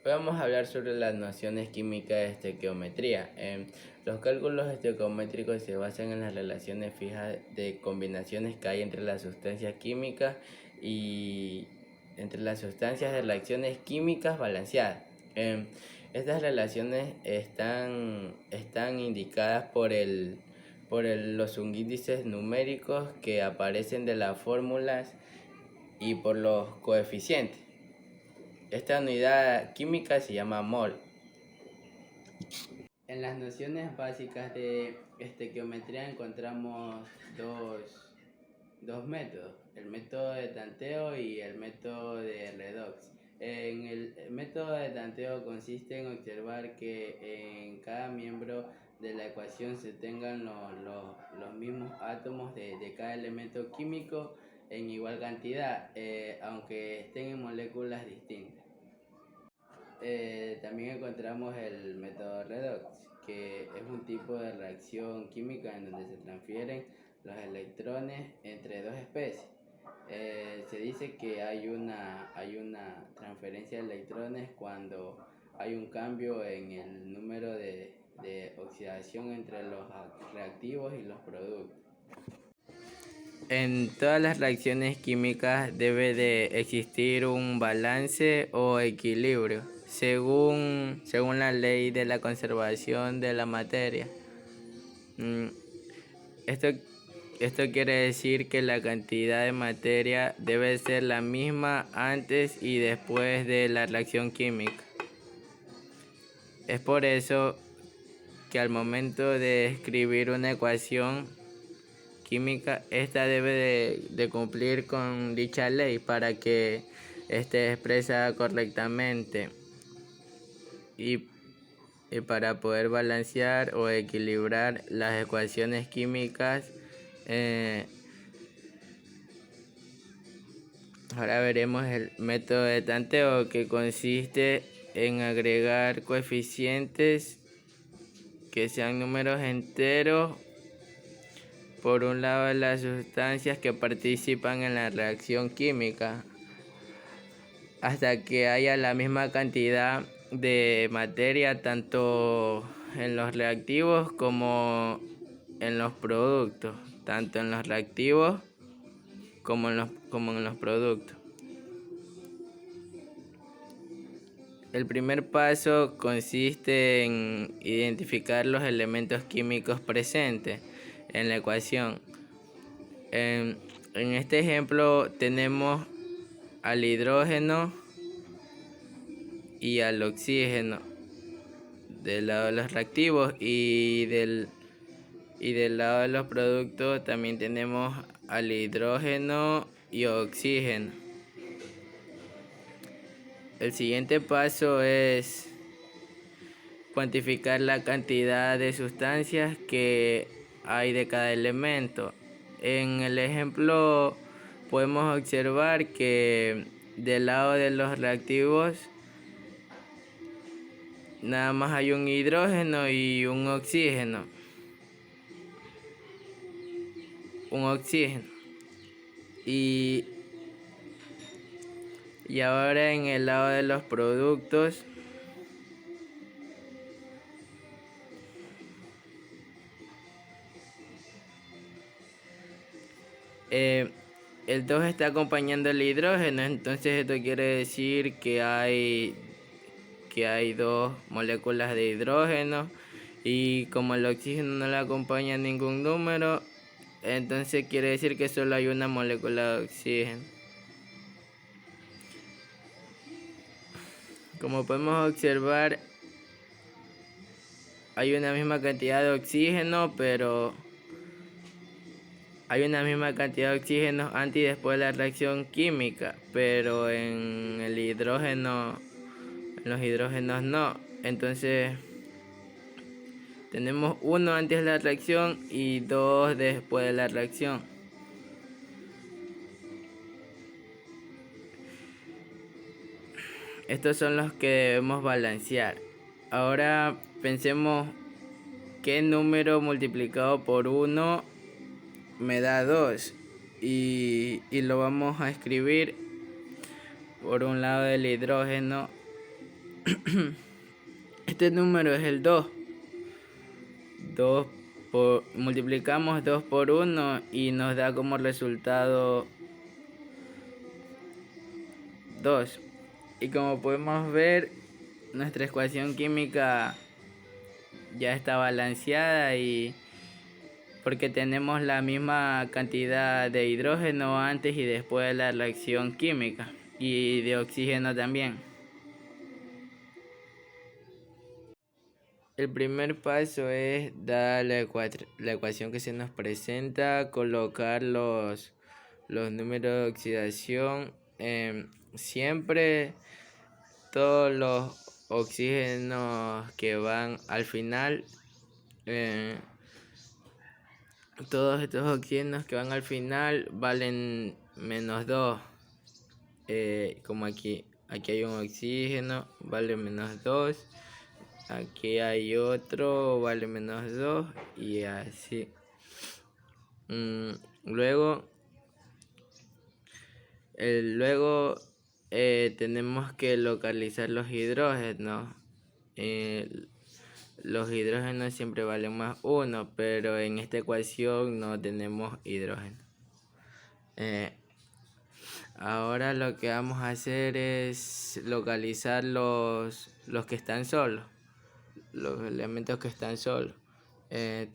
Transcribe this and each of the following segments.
Hoy vamos a hablar sobre las nociones químicas de estequiometría. Los cálculos estequiométricos se basan en las relaciones fijas de combinaciones que hay entre las sustancias químicas y entre las sustancias de reacciones químicas balanceadas. Estas relaciones están indicadas por los subíndices numéricos que aparecen de las fórmulas y por los coeficientes. Esta unidad química se llama mol. En las nociones básicas de estequiometría encontramos dos métodos, el método de tanteo y el método de redox. En el método de tanteo consiste en observar que en cada miembro de la ecuación se tengan los mismos átomos de cada elemento químico en igual cantidad, aunque estén en moléculas distintas. También encontramos el método redox, que es un tipo de reacción química en donde se transfieren los electrones entre dos especies. Se dice que hay una transferencia de electrones cuando hay un cambio en el número de oxidación entre los reactivos y los productos. En todas las reacciones químicas debe de existir un balance o equilibrio según la ley de la conservación de la materia. Esto quiere decir que la cantidad de materia debe ser la misma antes y después de la reacción química. Es por eso que al momento de escribir una ecuación química, esta debe de cumplir con dicha ley para que esté expresada correctamente y para poder balancear o equilibrar las ecuaciones químicas. Ahora veremos el método de tanteo, que consiste en agregar coeficientes que sean números enteros por un lado de las sustancias que participan en la reacción química, hasta que haya la misma cantidad de materia tanto en los reactivos como en los productos, tanto en los reactivos como en los productos. El primer paso consiste en identificar los elementos químicos presentes en la ecuación. En este ejemplo tenemos al hidrógeno y al oxígeno del lado de los reactivos, y del lado de los productos también tenemos al hidrógeno y oxígeno. El siguiente paso es cuantificar la cantidad de sustancias que hay de cada elemento. En el ejemplo podemos observar que del lado de los reactivos nada más hay un hidrógeno y un oxígeno. Y ahora en el lado de los productos el 2 está acompañando el hidrógeno, entonces esto quiere decir que hay dos moléculas de hidrógeno, y como el oxígeno no le acompaña ningún número, entonces quiere decir que solo hay una molécula de oxígeno. Como podemos observar, hay una misma cantidad de oxígeno, pero hay una misma cantidad de oxígeno antes y después de la reacción química, pero en los hidrógenos no. Entonces tenemos 1 antes de la reacción y 2 después de la reacción. Estos son los que debemos balancear. Ahora pensemos qué número multiplicado por 1 me da 2, y lo vamos a escribir por un lado del hidrógeno Este número es el 2. Multiplicamos 2 por 1 y nos da como resultado 2. Y como podemos ver, nuestra ecuación química ya está balanceada y porque tenemos la misma cantidad de hidrógeno antes y después de la reacción química y de oxígeno también. El primer paso es dar la ecuación que se nos presenta, colocar los números de oxidación. Siempre todos los oxígenos que van al final, todos estos oxígenos que van al final valen menos 2. Como aquí hay un oxígeno, vale menos 2. Aquí hay otro, vale menos 2 y así. Luego tenemos que localizar los hidrógenos. Los hidrógenos siempre valen más 1, pero en esta ecuación no tenemos hidrógeno. Ahora lo que vamos a hacer es localizar los que están solos, los elementos que están solos.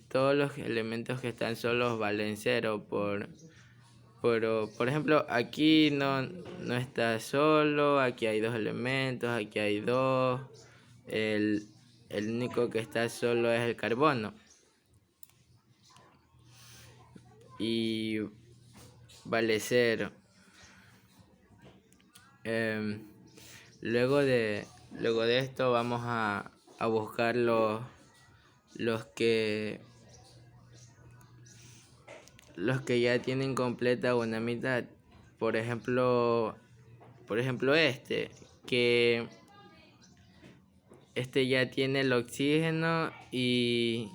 Todos los elementos que están solos valen 0 por ejemplo, aquí no está solo, aquí hay 2 elementos, aquí hay 2. El único que está solo es el carbono. Y vale 0. Luego de esto vamos a buscar los que ya tienen completa una mitad. Por ejemplo que este ya tiene el oxígeno y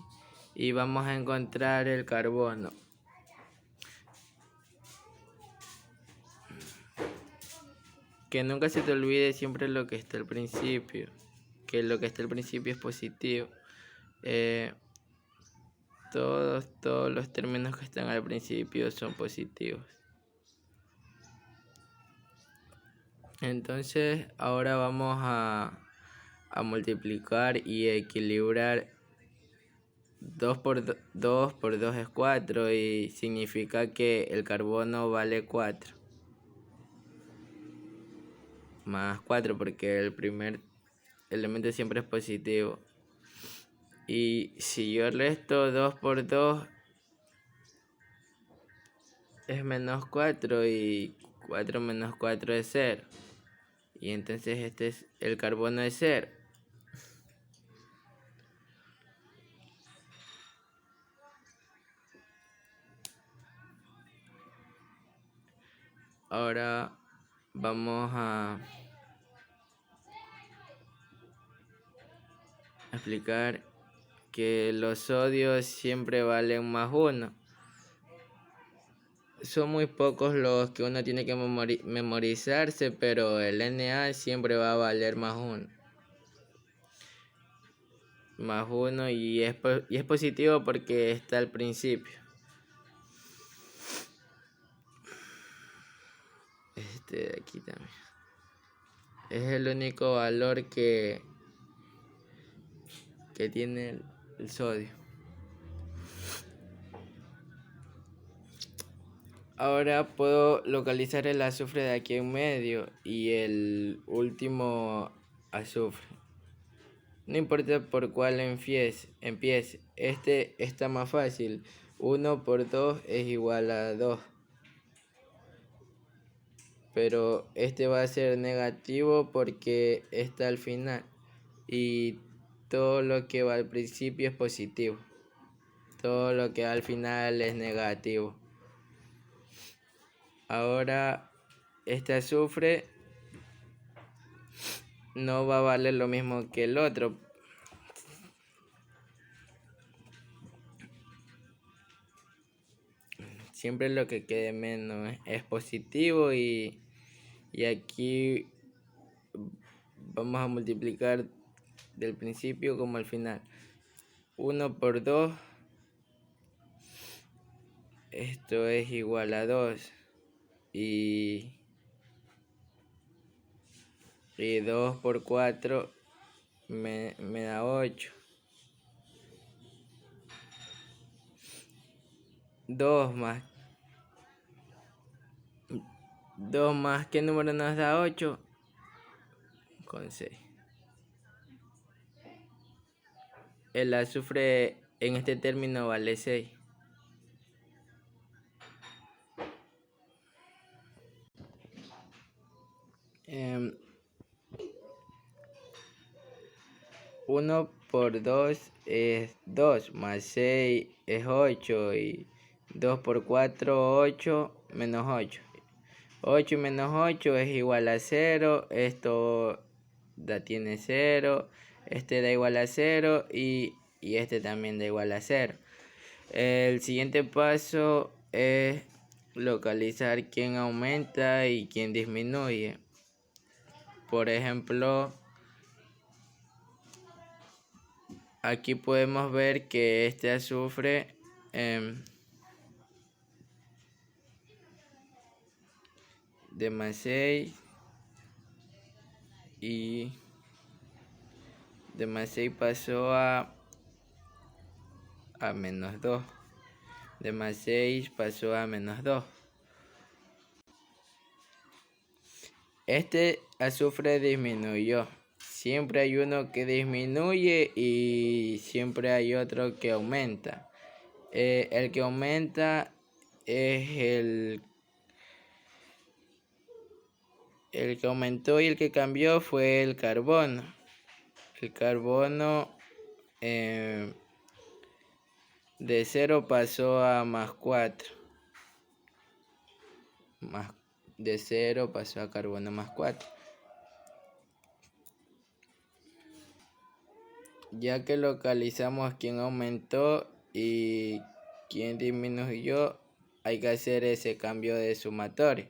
vamos a encontrar el carbono. Que nunca se te olvide siempre lo que está al principio, que lo que está al principio es positivo. Todos los términos que están al principio son positivos. Entonces ahora vamos a multiplicar y equilibrar. 2 por 2 es 4 y significa que el carbono vale 4. Más 4 porque el primer elemento siempre es positivo. Y si yo resto 2 por 2 es menos 4 y 4 menos 4 es 0. Y entonces el carbono es 0. Ahora vamos a explicar que los sodios siempre valen más 1. Son muy pocos los que uno tiene que memorizarse, pero el Na siempre va a valer más 1. Más 1 y es positivo porque está al principio. Este de aquí también. Es el único valor que tiene el sodio. Ahora puedo localizar el azufre de aquí en medio y el último azufre. No importa por cuál empiece. Este está más fácil. 1 por 2 es igual a 2. Pero este va a ser negativo porque está al final. Y todo lo que va al principio es positivo. Todo lo que va al final es negativo. Ahora este azufre no va a valer lo mismo que el otro. Siempre lo que quede menos es positivo y aquí vamos a multiplicar del principio como al final. 1 por 2, esto es igual a 2. Y 2 por 4 me da 8. 2 más, ¿qué número nos da 8? Con 6. El azufre en este término vale 6. Eh, 1 por 2 es 2, más 6 es 8, y 2 por 4, 8, menos 8. 8 menos 8 es igual a 0, esto tiene 0, este da igual a 0 y este también da igual a 0. El siguiente paso es localizar quién aumenta y quién disminuye. Por ejemplo, aquí podemos ver que este azufre de más 6 y de más 6 pasó a menos 2. De más 6 pasó a menos 2. Este azufre disminuyó. Siempre hay uno que disminuye y siempre hay otro que aumenta. El que aumenta es el que aumentó, y el que cambió fue el carbono. El carbono de 0 pasó a más 4. De 0 pasó a carbono más 4. Ya que localizamos quién aumentó y quién disminuyó, hay que hacer ese cambio de sumatorio.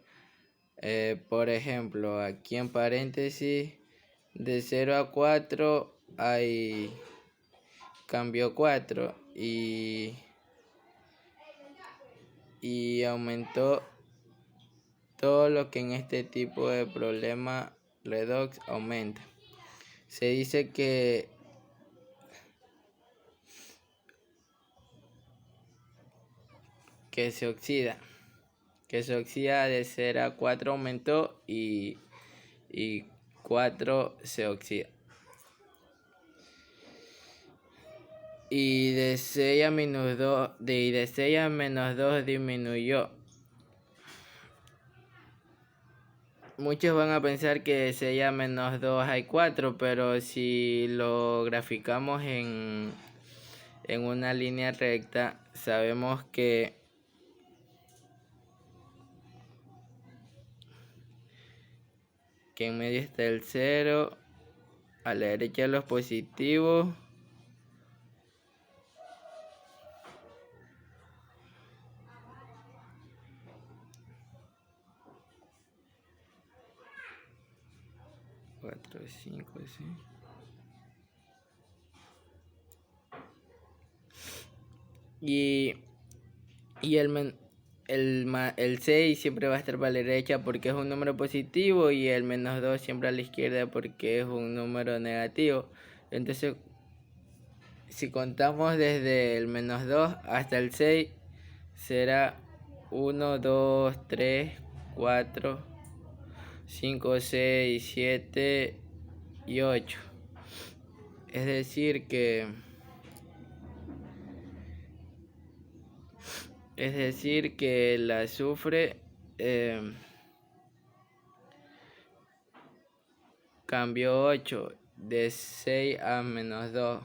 Por ejemplo, aquí en paréntesis, de 0 a 4 hay cambio 4 y aumentó todo lo que en este tipo de problema redox aumenta. Se dice que se oxida. De 0 a 4 aumentó y 4 se oxida. Y de 6 a menos 2, de 6 a menos 2 disminuyó. Muchos van a pensar que de 6 a menos 2 hay 4, pero si lo graficamos en una línea recta, sabemos que en medio está el 0, a la derecha los positivos, cuatro, 5, 6. Y el 6 siempre va a estar para la derecha porque es un número positivo, y el menos 2 siempre a la izquierda porque es un número negativo. Entonces, si contamos desde el menos 2 hasta el 6, será 1, 2, 3, 4, 5, 6, 7 y 8. Es decir que el azufre cambió 8 de 6 a menos 2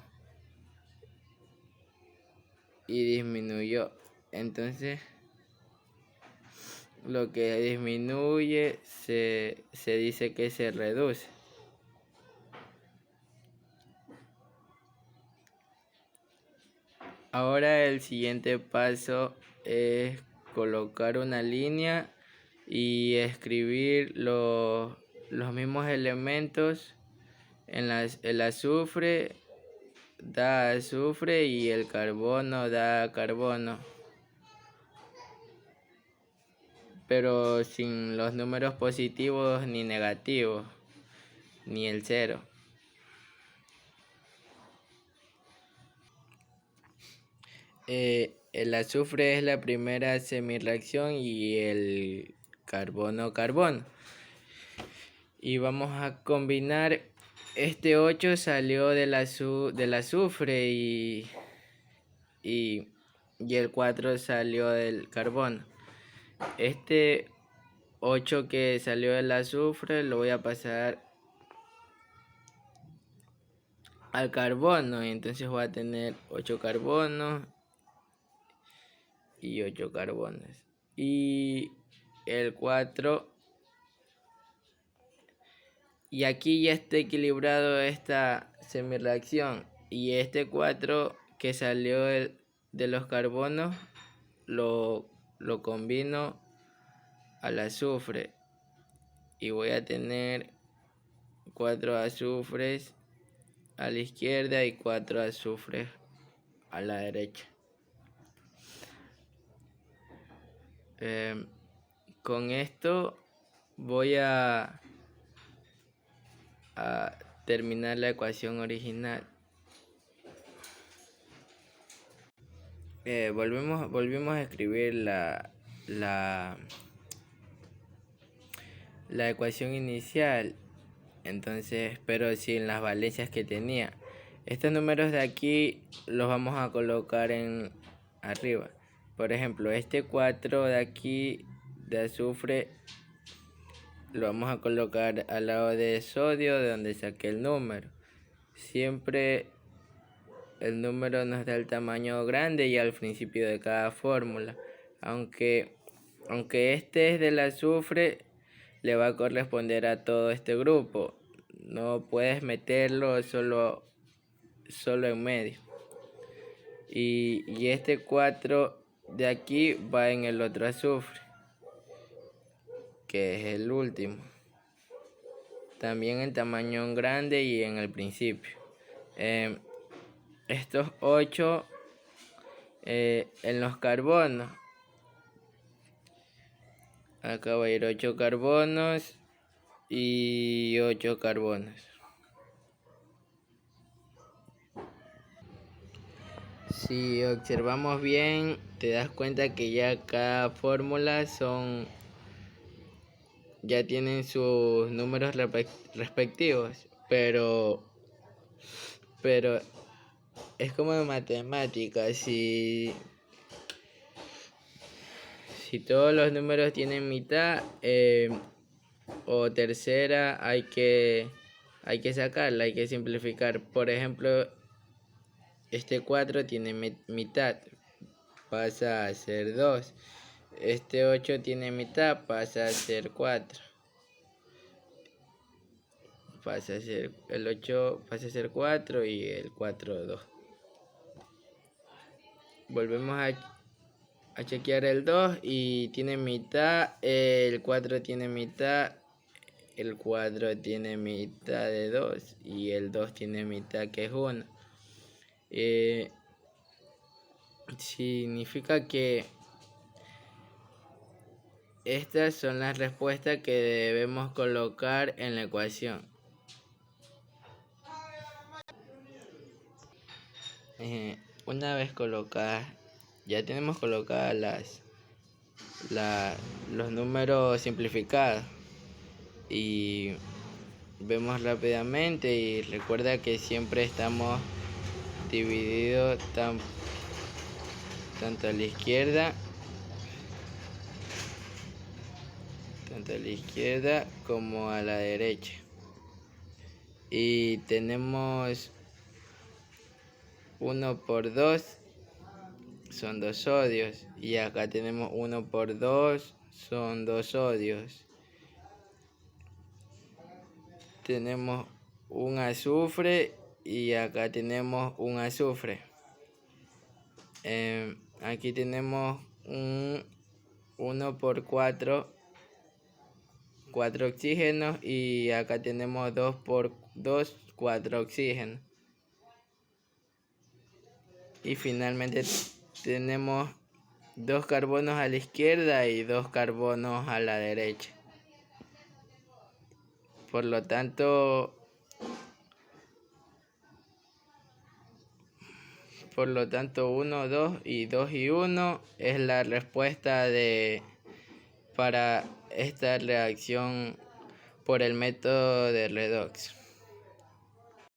y disminuyó. Entonces, lo que disminuye se dice que se reduce. Ahora el siguiente paso es colocar una línea y escribir los mismos elementos el azufre da azufre y el carbono da carbono, pero sin los números positivos ni negativos, ni el cero. El azufre es la primera semirreacción y el carbono. Y vamos a combinar. Este 8 salió del azufre y el 4 salió del carbono. Este 8 que salió del azufre lo voy a pasar al carbono, y entonces voy a tener 8 carbonos y 8 carbonos. Y el 4, y aquí ya está equilibrado esta semirreacción, y este 4 que salió de los carbonos lo combino al azufre y voy a tener 4 azufres a la izquierda y 4 azufres a la derecha. Con esto voy a terminar la ecuación original. Volvemos a escribir la ecuación inicial, entonces, pero sin las valencias que tenía. Estos números de aquí los vamos a colocar en arriba. Por ejemplo, este 4 de aquí de azufre lo vamos a colocar al lado de sodio, de donde saqué el número. Siempre el número nos da el tamaño grande y al principio de cada fórmula. Aunque este es del azufre, le va a corresponder a todo este grupo. No puedes meterlo solo en medio. Y este 4 de aquí va en el otro azufre, que es el último. También en tamaño grande y en el principio. Estos 8 en los carbonos. Acá va a ir 8 carbonos y 8 carbonos. Si observamos bien, te das cuenta que ya cada fórmula ya tienen sus números respectivos, pero es como en matemáticas. Si todos los números tienen mitad o tercera, hay que sacarla, hay que simplificar. Por ejemplo, este 4 tiene mitad, pasa a ser 2. Este 8 tiene mitad, pasa a ser 4. El 8 pasa a ser 4 y el 4 2. Volvemos a chequear el 2 y tiene mitad, el 4 tiene mitad, el 4 tiene mitad de 2 y el 2 tiene mitad, que es 1. Significa que estas son las respuestas que debemos colocar en la ecuación. Una vez colocadas, ya tenemos colocadas los números simplificados, y vemos rápidamente, y recuerda que siempre estamos divididos tanto a la izquierda como a la derecha, y tenemos 1 por 2 son 2 sodios, y acá tenemos 1 por 2 son 2 sodios. Tenemos un azufre y acá tenemos un azufre. Aquí tenemos 1 por 4 oxígenos, y acá tenemos 2 por 2 4 oxígenos. Y finalmente tenemos 2 carbonos a la izquierda y 2 carbonos a la derecha. Por lo tanto, 1, 2 y 2 y 1 es la respuesta para esta reacción por el método de redox.